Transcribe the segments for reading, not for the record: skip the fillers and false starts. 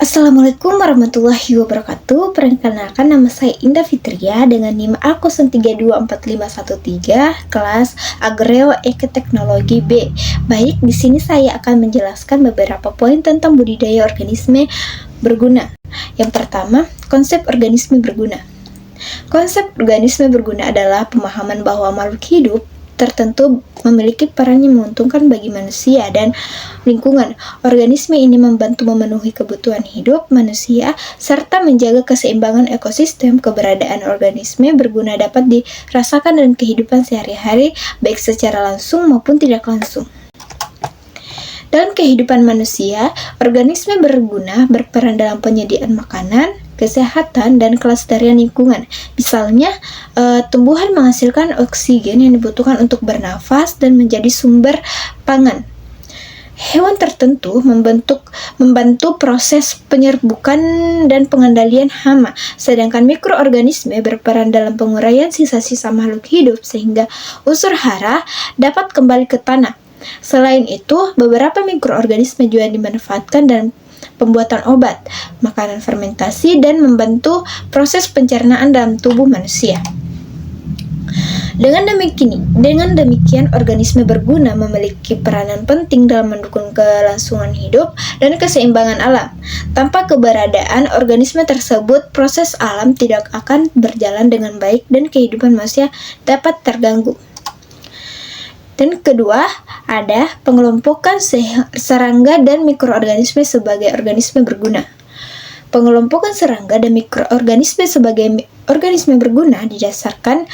Assalamualaikum warahmatullahi wabarakatuh. Perkenalkan, nama saya Indah Fitria dengan NIM A03245113 kelas Agreo Ekoteknologi B. Baik, di sini saya akan menjelaskan beberapa poin tentang budidaya organisme berguna. Yang pertama, konsep organisme berguna. Konsep organisme berguna adalah pemahaman bahwa makhluk hidup tertentu memiliki peran yang menguntungkan bagi manusia dan lingkungan. Organisme ini membantu memenuhi kebutuhan hidup manusia serta menjaga keseimbangan ekosistem. Keberadaan organisme berguna dapat dirasakan dalam kehidupan sehari-hari, baik secara langsung maupun tidak langsung. Dalam kehidupan manusia, organisme berguna berperan dalam penyediaan makanan, kesehatan, dan kelestarian lingkungan. Misalnya, tumbuhan menghasilkan oksigen yang dibutuhkan untuk bernafas dan menjadi sumber pangan. Hewan tertentu membantu proses penyerbukan dan pengendalian hama, sedangkan mikroorganisme berperan dalam penguraian sisa-sisa makhluk hidup sehingga unsur hara dapat kembali ke tanah. Selain itu, beberapa mikroorganisme juga dimanfaatkan dalam pembuatan obat, makanan fermentasi, dan membantu proses pencernaan dalam tubuh manusia. Dengan demikian, organisme berguna memiliki peranan penting dalam mendukung kelangsungan hidup dan keseimbangan alam. Tanpa keberadaan organisme tersebut, proses alam tidak akan berjalan dengan baik dan kehidupan manusia dapat terganggu. Dan kedua, ada pengelompokan serangga dan mikroorganisme sebagai organisme berguna. Pengelompokan serangga dan mikroorganisme sebagai organisme berguna didasarkan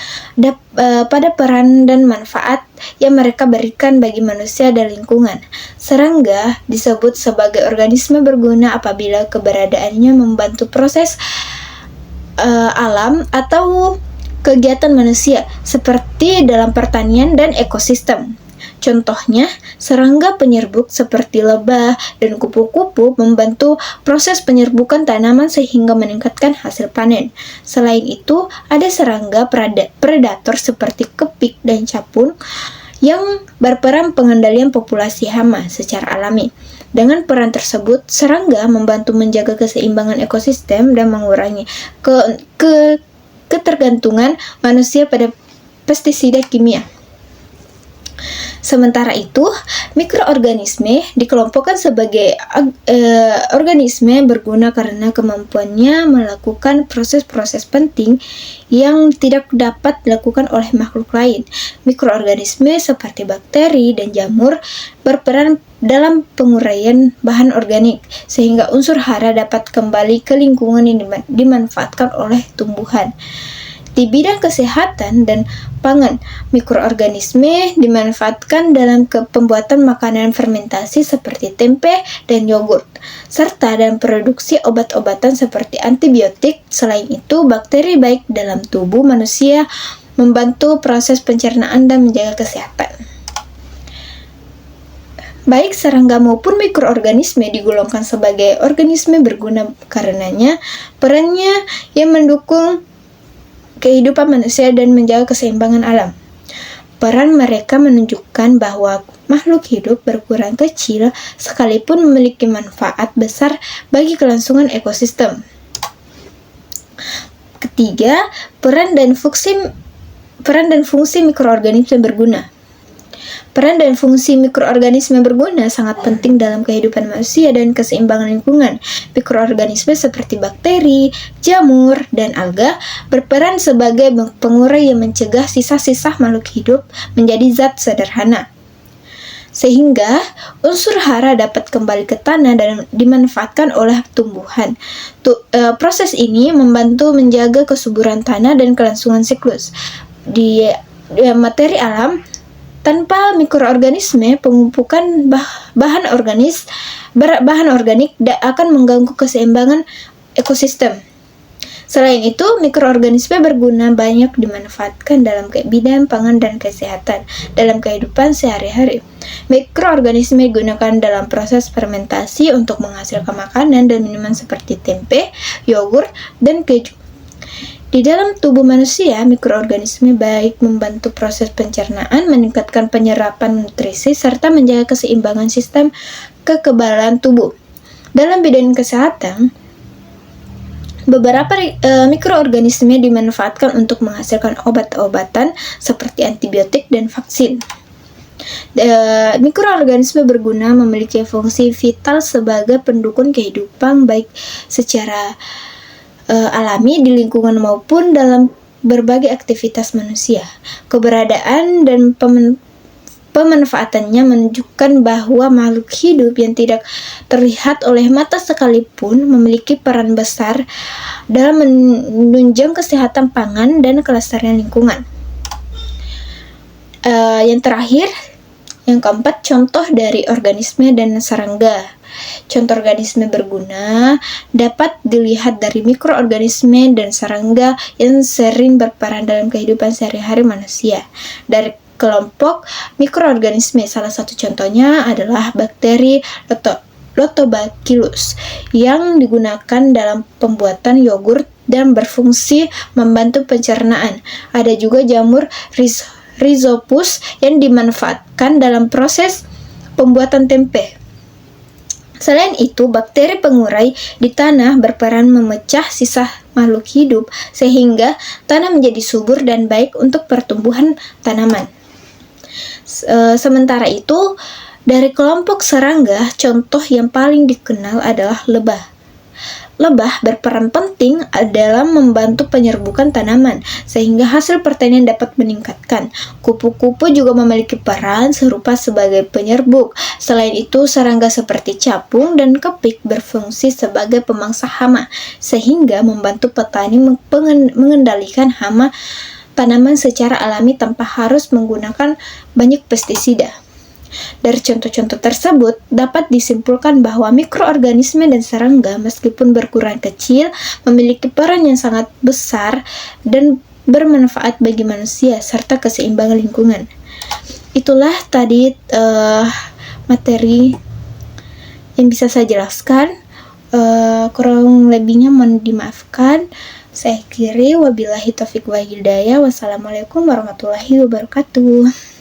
pada peran dan manfaat yang mereka berikan bagi manusia dan lingkungan. Serangga disebut sebagai organisme berguna apabila keberadaannya membantu proses alam atau kegiatan manusia, seperti dalam pertanian dan ekosistem. Contohnya, serangga penyerbuk seperti lebah dan kupu-kupu membantu proses penyerbukan tanaman sehingga meningkatkan hasil panen. Selain itu, ada serangga predator seperti kepik dan capung yang berperan pengendalian populasi hama secara alami. Dengan peran tersebut, serangga membantu menjaga keseimbangan ekosistem dan mengurangi ketergantungan manusia pada pestisida kimia. Sementara itu, mikroorganisme dikelompokkan sebagai organisme berguna karena kemampuannya melakukan proses-proses penting yang tidak dapat dilakukan oleh makhluk lain. Mikroorganisme seperti bakteri dan jamur berperan dalam penguraian bahan organik, sehingga unsur hara dapat kembali ke lingkungan yang dimanfaatkan oleh tumbuhan. Di bidang kesehatan dan pangan, mikroorganisme dimanfaatkan dalam pembuatan makanan fermentasi seperti tempe dan yogurt, serta dalam produksi obat-obatan seperti antibiotik. Selain itu, bakteri baik dalam tubuh manusia membantu proses pencernaan dan menjaga kesehatan. Baik serangga maupun mikroorganisme digolongkan sebagai organisme berguna karenanya perannya yang mendukung kehidupan manusia dan menjaga keseimbangan alam. Peran mereka menunjukkan bahwa makhluk hidup berukuran kecil sekalipun memiliki manfaat besar bagi kelangsungan ekosistem. Ketiga, peran dan fungsi mikroorganisme berguna. Peran dan fungsi mikroorganisme berguna sangat penting dalam kehidupan manusia dan keseimbangan lingkungan. Mikroorganisme seperti bakteri, jamur, dan alga berperan sebagai pengurai yang mencegah sisa-sisa makhluk hidup menjadi zat sederhana, sehingga unsur hara dapat kembali ke tanah dan dimanfaatkan oleh tumbuhan. Proses ini membantu menjaga kesuburan tanah dan kelangsungan siklus di materi alam. Tanpa mikroorganisme, pemumpukan bahan organik akan mengganggu keseimbangan ekosistem. Selain itu, mikroorganisme berguna banyak dimanfaatkan dalam bidang pangan dan kesehatan dalam kehidupan sehari-hari. Mikroorganisme digunakan dalam proses fermentasi untuk menghasilkan makanan dan minuman seperti tempe, yogurt, dan keju. Di dalam tubuh manusia, mikroorganisme baik membantu proses pencernaan, meningkatkan penyerapan nutrisi, serta menjaga keseimbangan sistem kekebalan tubuh. Dalam bidang kesehatan, beberapa mikroorganisme dimanfaatkan untuk menghasilkan obat-obatan seperti antibiotik dan vaksin. Mikroorganisme berguna memiliki fungsi vital sebagai pendukung kehidupan baik secara alami di lingkungan maupun dalam berbagai aktivitas manusia. Keberadaan dan pemanfaatannya menunjukkan bahwa makhluk hidup yang tidak terlihat oleh mata sekalipun memiliki peran besar dalam menunjang kesehatan pangan dan kelestarian lingkungan. Yang terakhir, yang keempat, contoh dari organisme dan serangga. Contoh organisme berguna dapat dilihat dari mikroorganisme dan serangga yang sering berperan dalam kehidupan sehari-hari manusia. Dari kelompok mikroorganisme, salah satu contohnya adalah bakteri Lactobacillus yang digunakan dalam pembuatan yogurt dan berfungsi membantu pencernaan. Ada juga jamur Rhizopus yang dimanfaatkan dalam proses pembuatan tempe. Selain itu, bakteri pengurai di tanah berperan memecah sisa makhluk hidup sehingga tanah menjadi subur dan baik untuk pertumbuhan tanaman. Sementara itu, dari kelompok serangga, contoh yang paling dikenal adalah lebah. Lebah berperan penting dalam membantu penyerbukan tanaman, sehingga hasil pertanian dapat meningkatkan. Kupu-kupu juga memiliki peran serupa sebagai penyerbuk. Selain itu, serangga seperti capung dan kepik berfungsi sebagai pemangsa hama, sehingga membantu petani mengendalikan hama tanaman secara alami tanpa harus menggunakan banyak pestisida. Dari contoh-contoh tersebut, dapat disimpulkan bahwa mikroorganisme dan serangga meskipun berukuran kecil, memiliki peran yang sangat besar dan bermanfaat bagi manusia serta keseimbangan lingkungan. Itulah tadi materi yang bisa saya jelaskan. Kurang lebihnya mohon dimaafkan. Saya akhiri, wabillahi taufiq wal hidayah. Wassalamualaikum warahmatullahi wabarakatuh.